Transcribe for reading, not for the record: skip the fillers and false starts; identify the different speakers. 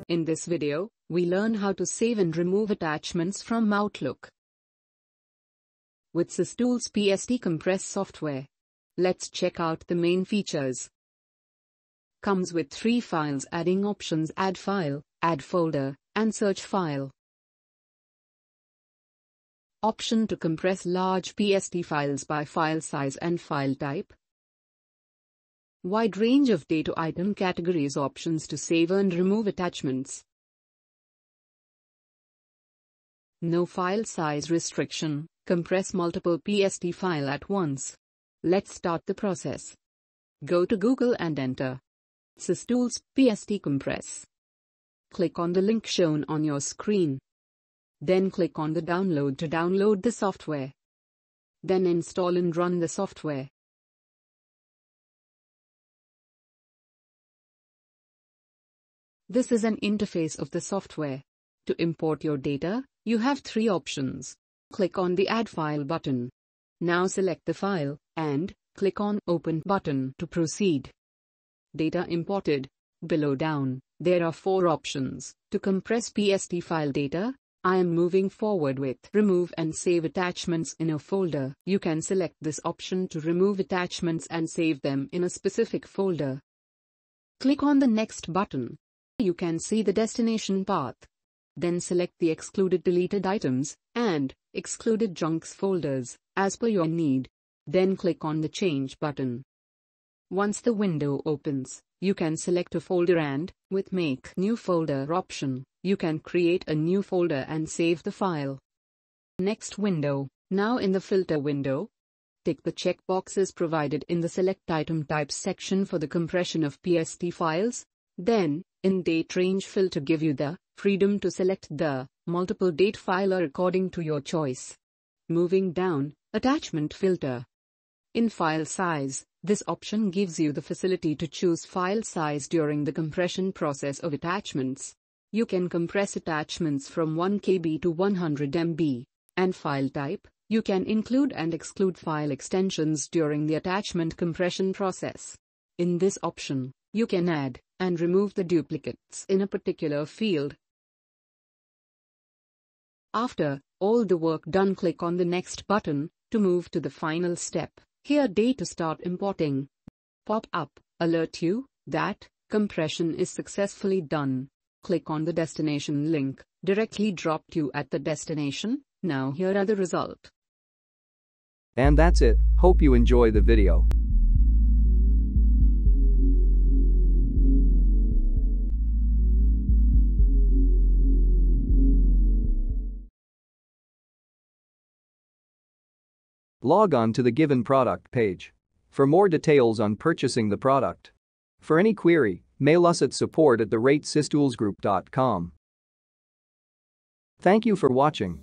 Speaker 1: In this video, we learn how to save and remove attachments from Outlook with SysTools PST Compress software. Let's check out the main features. Comes with 3 files adding options: add file, add folder, and search file. Option to compress large PST files by file size and file type. Wide range of data item categories, options to save and remove attachments. No file size restriction, compress multiple PST file at once. Let's start the process. Go to Google and enter SysTools PST Compress. Click on the link shown on your screen. Then click on the download to download the software. Then install and run the software. This is an interface of the software. To import your data, you have 3 options. Click on the Add File button. Now select the file, and click on Open button to proceed. Data imported. Below down, there are 4 options. To compress PST file data, I am moving forward with Remove and Save Attachments in a folder. You can select this option to remove attachments and save them in a specific folder. Click on the Next button. You can see the destination path. Then select the excluded deleted items and excluded junks folders as per your need. Then click on the Change button. Once the window opens, you can select a folder and, with Make New Folder option, you can create a new folder and save the file. Next window. Now in the Filter window, tick the checkboxes provided in the Select Item Types section for the compression of PST files. Then, in Date Range filter, give you the freedom to select the multiple date filer according to your choice. Moving down, Attachment filter. In File Size, this option gives you the facility to choose file size during the compression process of attachments. You can compress attachments from 1 KB to 100 MB. And File Type, you can include and exclude file extensions during the attachment compression process. In this option, you can add and remove the duplicates in a particular field. After all the work done, click on the Next button to move to the final step. Here, data start importing pop-up alert you that compression is successfully done. Click on the destination link, directly dropped you at the destination. Now here are the result.
Speaker 2: And that's it. Hope you enjoy the video. Log on to the given product page for more details on purchasing the product. For any query, mail us at support@systoolsgroup.com. Thank you for watching.